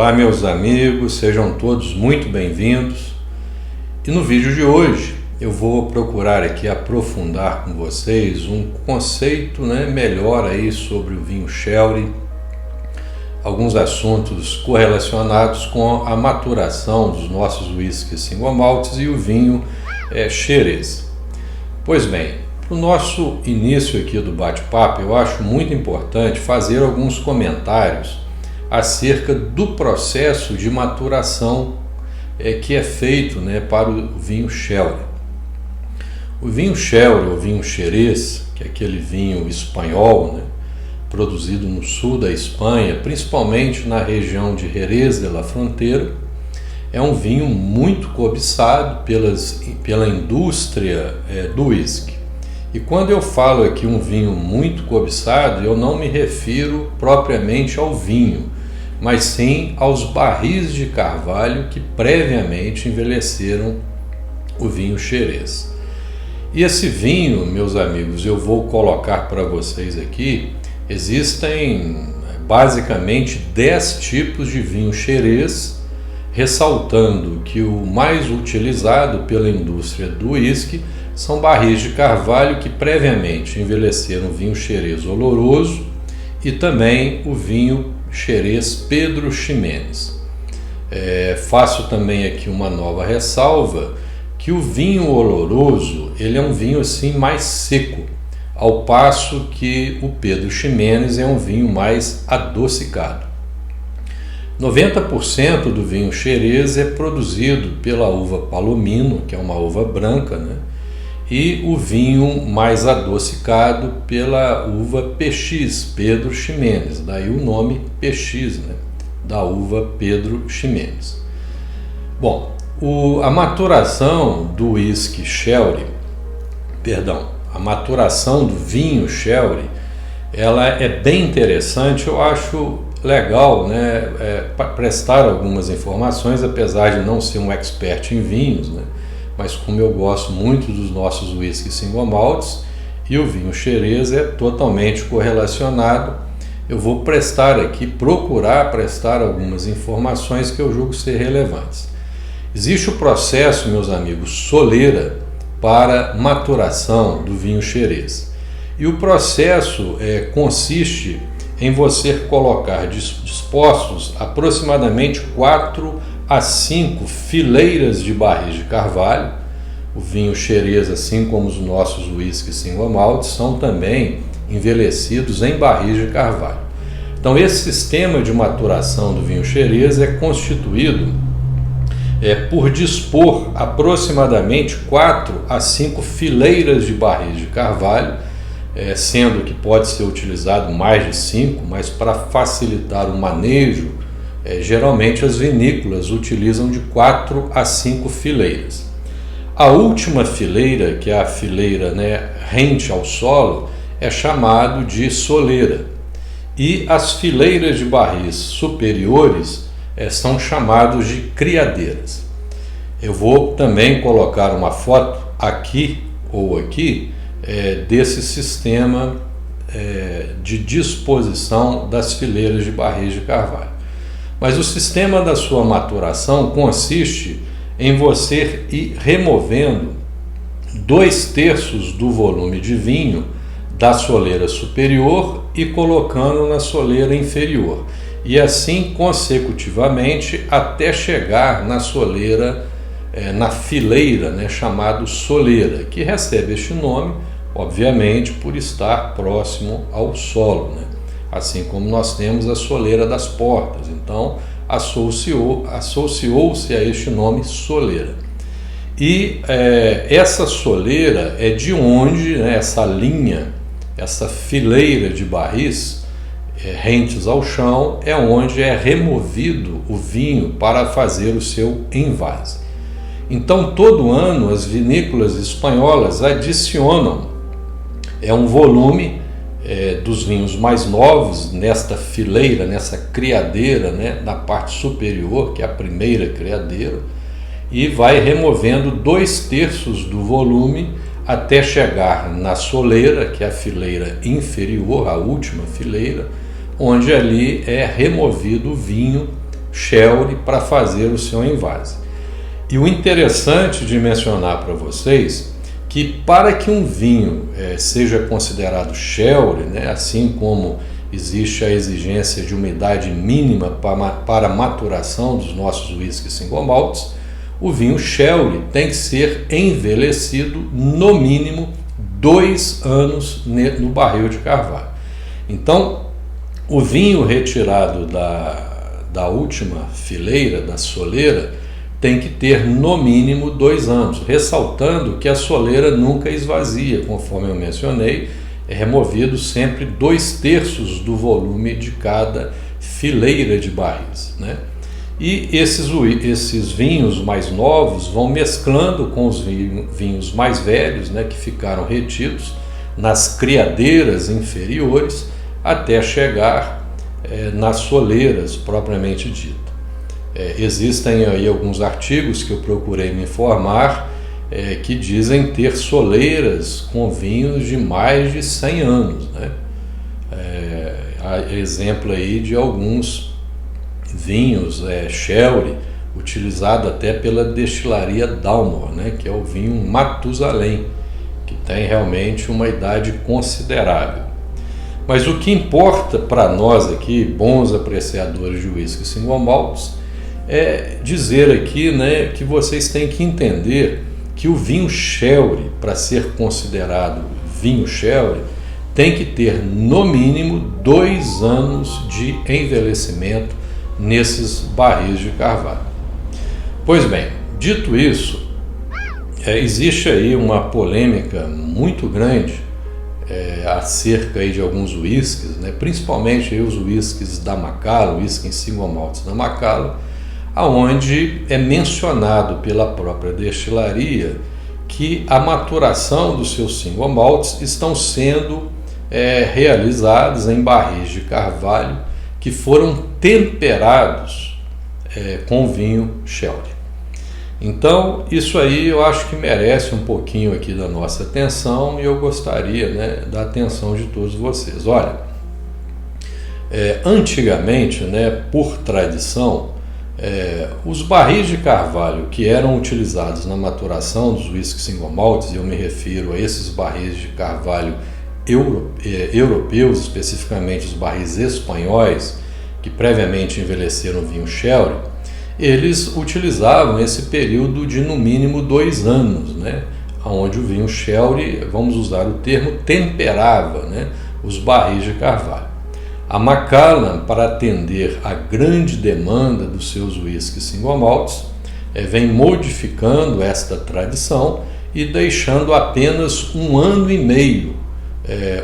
Olá meus amigos, sejam todos muito bem-vindos. E no vídeo de hoje eu vou procurar aqui aprofundar com vocês um conceito melhor aí sobre o vinho Sherry, alguns assuntos correlacionados com a maturação dos nossos whiskies single malts e o vinho Xerez. Pois bem, para o nosso início aqui do bate-papo, eu acho muito importante fazer alguns comentários acerca do processo de maturação que é feito para o vinho Sherry. O vinho Sherry, ou vinho Xerez, que é aquele vinho espanhol, produzido no sul da Espanha, principalmente na região de Jerez de la Frontera, é um vinho muito cobiçado pela indústria do whisky. E quando eu falo aqui um vinho muito cobiçado, eu não me refiro propriamente ao vinho, mas sim aos barris de carvalho que previamente envelheceram o vinho Xerez. E esse vinho, meus amigos, eu vou colocar para vocês aqui, existem basicamente 10 tipos de vinho Xerez, ressaltando que o mais utilizado pela indústria do whisky são barris de carvalho que previamente envelheceram o vinho Xerez oloroso e também o vinho Xerez Pedro Ximénez. Faço também aqui uma nova ressalva, que o vinho oloroso ele é um vinho assim mais seco, ao passo que o Pedro Ximénez é um vinho mais adocicado. 90% do vinho Xerez é produzido pela uva Palomino, que é uma uva branca, e o vinho mais adocicado pela uva PX, Pedro Ximénez, daí o nome PX, da uva Pedro Ximénez. Bom, a maturação do whisky Sherry, a maturação do vinho Sherry, ela é bem interessante. Eu acho legal prestar algumas informações, apesar de não ser um expert em vinhos, mas como eu gosto muito dos nossos whiskies single malts e o vinho Xerez é totalmente correlacionado, eu vou procurar prestar algumas informações que eu julgo ser relevantes. Existe o processo, meus amigos, soleira para maturação do vinho Xerez. E o processo consiste em você colocar dispostos aproximadamente 4 a 5 fileiras de barris de carvalho. O vinho Xerez, assim como os nossos whiskies single malt, são também envelhecidos em barris de carvalho. Então esse sistema de maturação do vinho Xerez é constituído por dispor aproximadamente 4 a 5 fileiras de barris de carvalho, sendo que pode ser utilizado mais de 5, mas para facilitar o manejo, geralmente as vinícolas utilizam de 4 a 5 fileiras. A última fileira, que é a fileira rente ao solo, é chamado de soleira. E as fileiras de barris superiores são chamados de criadeiras. Eu vou também colocar uma foto aqui ou aqui desse sistema de disposição das fileiras de barris de carvalho. Mas o sistema da sua maturação consiste em você ir removendo 2/3 do volume de vinho da soleira superior e colocando na soleira inferior, e assim consecutivamente até chegar na soleira, na fileira, chamado soleira, que recebe este nome, obviamente, por estar próximo ao solo, assim como nós temos a soleira das portas. Então associou-se a este nome soleira. E essa soleira é de onde essa linha, essa fileira de barris rentes ao chão, é onde é removido o vinho para fazer o seu envase. Então todo ano as vinícolas espanholas adicionam um volume dos vinhos mais novos nesta fileira, nessa criadeira, na parte superior, que é a primeira criadeira, e vai removendo 2/3 do volume até chegar na soleira, que é a fileira inferior, a última fileira, onde ali é removido o vinho sherry para fazer o seu envase. E o interessante de mencionar para vocês que para que um vinho seja considerado sherry, né, assim como existe a exigência de uma idade mínima para a maturação dos nossos whiskies single malts, o vinho sherry tem que ser envelhecido no mínimo 2 anos no barril de carvalho. Então, o vinho retirado da última fileira, da soleira, tem que ter no mínimo 2 anos, ressaltando que a soleira nunca esvazia, conforme eu mencionei, é removido sempre 2/3 do volume de cada fileira de barris, né? E esses vinhos mais novos vão mesclando com os vinhos mais velhos, né, que ficaram retidos nas criadeiras inferiores, até chegar nas soleiras propriamente dita. Existem aí alguns artigos que eu procurei me informar que dizem ter soleiras com vinhos de mais de 100 anos, né? Há exemplo aí de alguns vinhos sherry utilizado até pela destilaria Dalmor, né? Que é o vinho Matusalém, que tem realmente uma idade considerável. Mas o que importa para nós aqui, bons apreciadores de whisky single malts, é dizer aqui, né, que vocês têm que entender que o vinho sherry, para ser considerado vinho sherry, tem que ter no mínimo 2 anos de envelhecimento nesses barris de carvalho. Pois bem, dito isso, existe aí uma polêmica muito grande acerca aí de alguns whiskies, né, principalmente aí os whiskies da Macallan, whisky single malts da Macallan, aonde é mencionado pela própria destilaria que a maturação dos seus single malts estão sendo realizadas em barris de carvalho que foram temperados com vinho sherry. Então, isso aí eu acho que merece um pouquinho aqui da nossa atenção e eu gostaria, né, da atenção de todos vocês. Olha, antigamente, né, por tradição, os barris de carvalho que eram utilizados na maturação dos whisky single malts, e eu me refiro a esses barris de carvalho europeus, especificamente os barris espanhóis, que previamente envelheceram vinho sherry, eles utilizavam esse período de no mínimo 2 anos, né, onde o vinho sherry, vamos usar o termo, temperava, né, os barris de carvalho. A Macallan, para atender à grande demanda dos seus whiskies single malts, vem modificando esta tradição e deixando apenas 1 ano e meio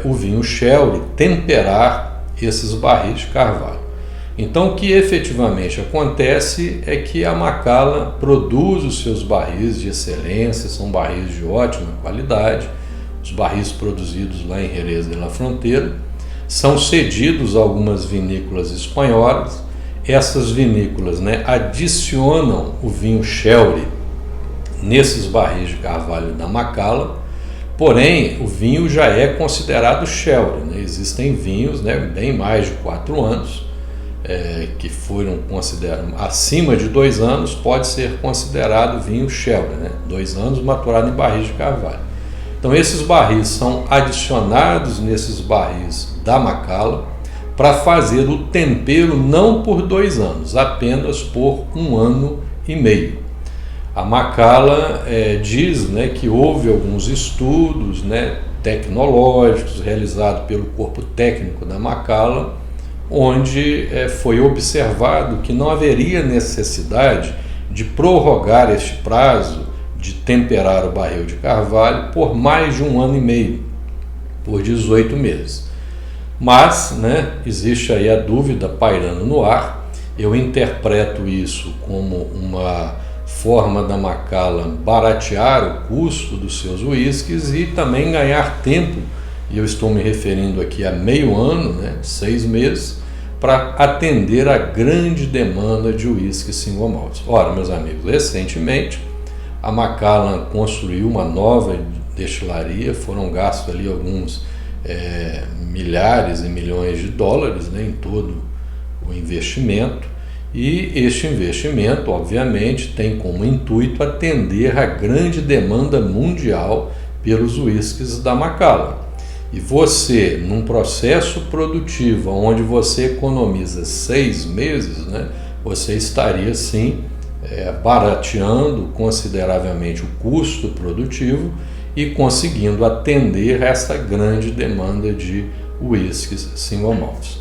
o vinho sherry temperar esses barris de carvalho. Então, o que efetivamente acontece é que a Macallan produz os seus barris de excelência, são barris de ótima qualidade, os barris produzidos lá em Jerez de la Frontera, são cedidos a algumas vinícolas espanholas. Essas vinícolas, né, adicionam o vinho sherry nesses barris de carvalho da Macallan, porém o vinho já é considerado sherry, né? Existem vinhos, né, bem mais de 4 anos, que foram considerados acima de 2 anos, pode ser considerado vinho sherry, né? 2 anos maturado em barris de carvalho. Então esses barris são adicionados nesses barris da Macallan para fazer o tempero não por 2 anos, apenas por 1 ano e meio. A Macallan diz, né, que houve alguns estudos, né, tecnológicos realizados pelo corpo técnico da Macallan, onde foi observado que não haveria necessidade de prorrogar este prazo de temperar o barril de carvalho por mais de 1 ano e meio, por 18 meses. Mas, né, existe aí a dúvida pairando no ar. Eu interpreto isso como uma forma da Macallan baratear o custo dos seus whiskies e também ganhar tempo, e eu estou me referindo aqui a meio ano, né, 6 meses, para atender a grande demanda de whisky single malts. Ora, meus amigos, recentemente a Macallan construiu uma nova destilaria, foram gastos ali alguns milhares e milhões de dólares, né, em todo o investimento, E este investimento, obviamente, tem como intuito atender à grande demanda mundial pelos uísques da Macallan. E você, num processo produtivo onde você economiza 6 meses, né, você estaria sim barateando consideravelmente o custo produtivo e conseguindo atender essa grande demanda de uísques single malts.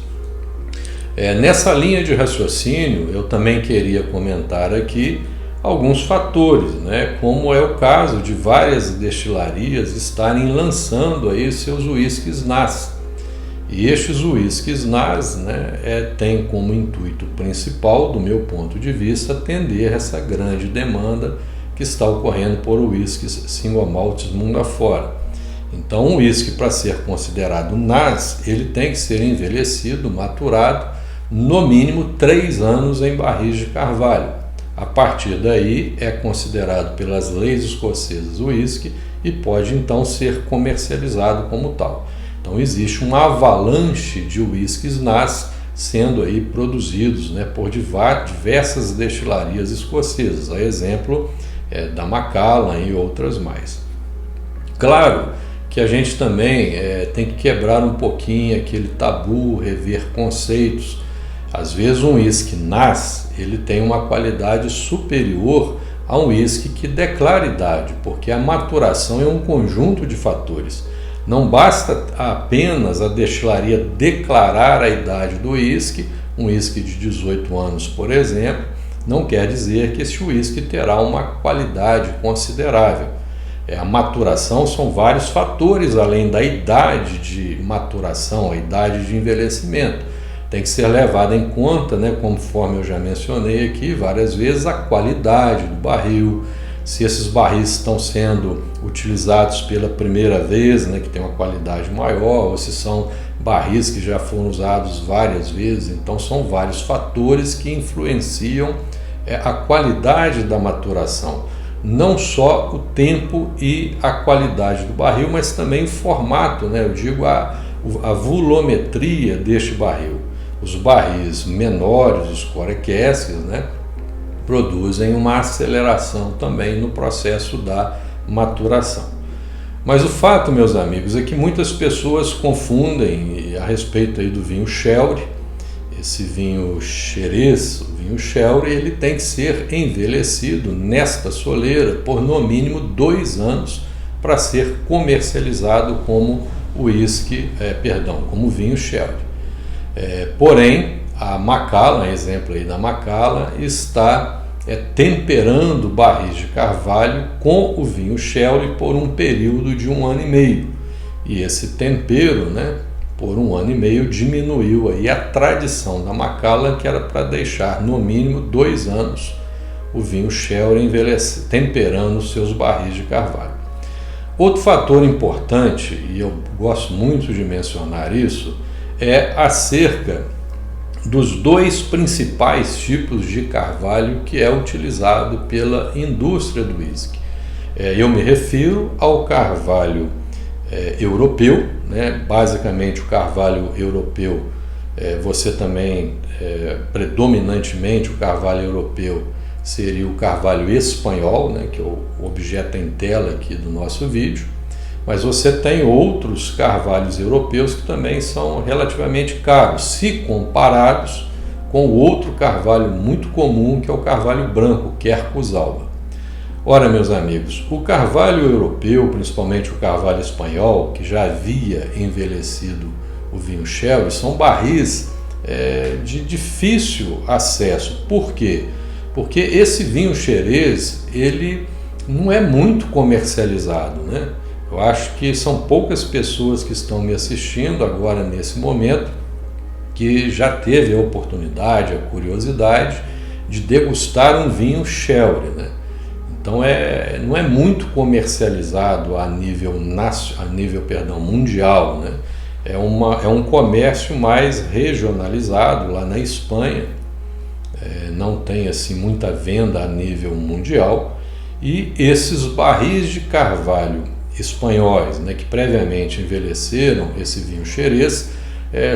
Nessa linha de raciocínio, eu também queria comentar aqui alguns fatores, né, como é o caso de várias destilarias estarem lançando aí seus uísques NAS. E estes uísques NAS, né, têm como intuito principal, do meu ponto de vista, atender essa grande demanda que está ocorrendo por uísques single malts mundo afora. Então, um uísque, para ser considerado NAS, ele tem que ser envelhecido, maturado, no mínimo 3 anos em barris de carvalho. A partir daí é considerado pelas leis escocesas uísque e pode então ser comercializado como tal. Então existe uma avalanche de uísques NAS sendo aí produzidos, né, por diversas destilarias escocesas, a exemplo da Macallan e outras mais. Claro que a gente também tem que quebrar um pouquinho aquele tabu, rever conceitos. Às vezes um uísque NAS ele tem uma qualidade superior a um uísque que declara idade, porque a maturação é um conjunto de fatores. Não basta apenas a destilaria declarar a idade do uísque, um uísque de 18 anos, por exemplo, não quer dizer que esse uísque terá uma qualidade considerável. A maturação são vários fatores, além da idade de maturação, a idade de envelhecimento. Tem que ser levada em conta, né, conforme eu já mencionei aqui várias vezes, a qualidade do barril, se esses barris estão sendo utilizados pela primeira vez, né, que tem uma qualidade maior, ou se são barris que já foram usados várias vezes. Então são vários fatores que influenciam a qualidade da maturação. Não só o tempo e a qualidade do barril, mas também o formato, né? Eu digo a volumetria deste barril. Os barris menores, os core casks, né, produzem uma aceleração também no processo da maturação. Mas o fato, meus amigos, é que muitas pessoas confundem a respeito aí do vinho Shelry. Esse vinho xerez, o vinho Shelry, ele tem que ser envelhecido nesta soleira por no mínimo 2 anos para ser comercializado como como vinho Shelry. Porém, a Macallan, exemplo aí da Macallan, está temperando barris de carvalho com o vinho Shelry por um período de 1 ano e meio. E esse tempero, né, por 1 ano e meio, diminuiu aí a tradição da Macallan, que era para deixar no mínimo 2 anos o vinho Shelry temperando os seus barris de carvalho. Outro fator importante, e eu gosto muito de mencionar isso, é acerca dos 2 principais tipos de carvalho que é utilizado pela indústria do uísque. Eu me refiro ao carvalho europeu, né? Basicamente o carvalho europeu, você também, predominantemente o carvalho europeu seria o carvalho espanhol, né? Que é o objeto em tela aqui do nosso vídeo. Mas você tem outros carvalhos europeus que também são relativamente caros, se comparados com o outro carvalho muito comum, que é o carvalho branco, Quercus alba. Ora, meus amigos, o carvalho europeu, principalmente o carvalho espanhol, que já havia envelhecido o vinho Shelry, são barris de difícil acesso. Por quê? Porque esse vinho xerez, ele não é muito comercializado, né? Eu acho que são poucas pessoas que estão me assistindo agora nesse momento que já teve a oportunidade, a curiosidade de degustar um vinho Shelry, né? Então não é muito comercializado a nível mundial, né? É um comércio mais regionalizado lá na Espanha, não tem assim muita venda a nível mundial, e esses barris de carvalho espanhóis, né, que previamente envelheceram esse vinho xerez,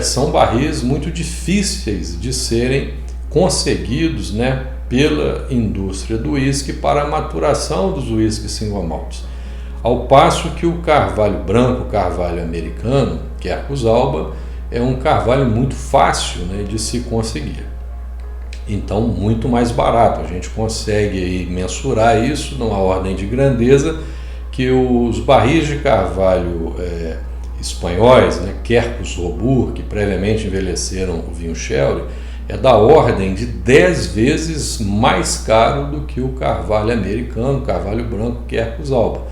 são barris muito difíceis de serem conseguidos, né, pela indústria do uísque para a maturação dos uísques single malts. Ao passo que o carvalho branco, o carvalho americano, Quercus alba, é um carvalho muito fácil, né, de se conseguir. Então, muito mais barato. A gente consegue aí mensurar isso numa ordem de grandeza que os barris de carvalho espanhóis, né, Quercus robur, que previamente envelheceram o vinho sherry, é da ordem de 10 vezes mais caro do que o carvalho americano, carvalho branco, Quercus alba.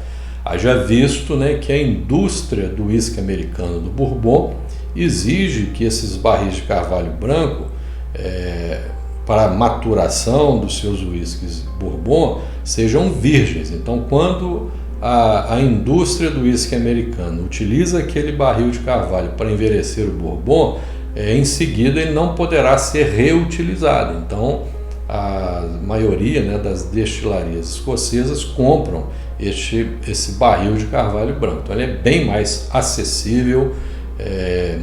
Haja visto, né, que a indústria do uísque americano do Bourbon exige que esses barris de carvalho branco, para a maturação dos seus uísques Bourbon, sejam virgens. Então, quando a indústria do uísque americano utiliza aquele barril de carvalho para envelhecer o Bourbon, em seguida ele não poderá ser reutilizado. Então, a maioria, né, das destilarias escocesas compram esse barril de carvalho branco. Então, ele é bem mais acessível,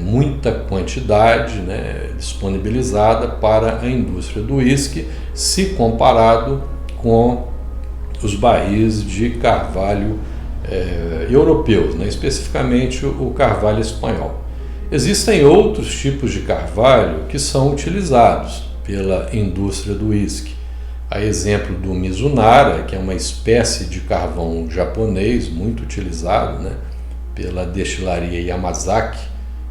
muita quantidade, né, disponibilizada para a indústria do uísque, se comparado com os barris de carvalho europeus, né, especificamente o carvalho espanhol. Existem outros tipos de carvalho que são utilizados pela indústria do uísque. A exemplo do Mizunara, que é uma espécie de carvão japonês muito utilizado, né, pela destilaria Yamazaki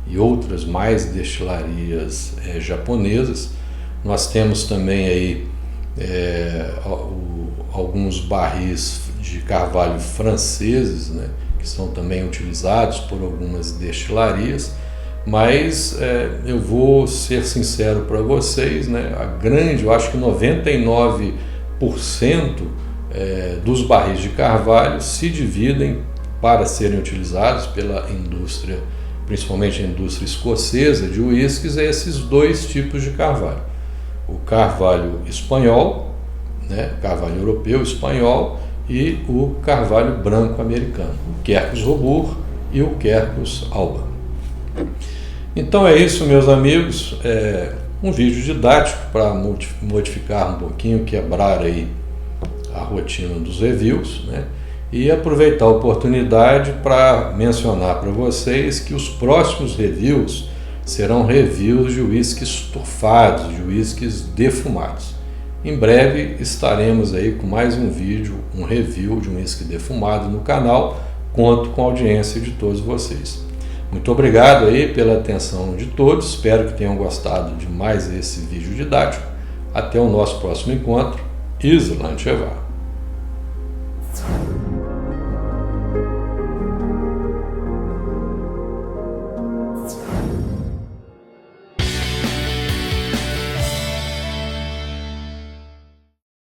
e outras mais destilarias japonesas. Nós temos também aí alguns barris de carvalho franceses, né, que são também utilizados por algumas destilarias. Mas eu vou ser sincero para vocês, né, eu acho que 99% dos barris de carvalho se dividem para serem utilizados pela indústria, principalmente a indústria escocesa de uísques, esses dois tipos de carvalho. O carvalho espanhol, né, carvalho europeu espanhol, e o carvalho branco americano, o Quercus robur e o Quercus alba. Então é isso, meus amigos, um vídeo didático para modificar um pouquinho, quebrar aí a rotina dos reviews, né? E aproveitar a oportunidade para mencionar para vocês que os próximos reviews serão reviews de uísques turfados, de uísques defumados. Em breve estaremos aí com mais um vídeo, um review de um uísque defumado no canal. Conto com a audiência de todos vocês. Muito obrigado aí pela atenção de todos, espero que tenham gostado de mais esse vídeo didático. Até o nosso próximo encontro. Islândia Chevar.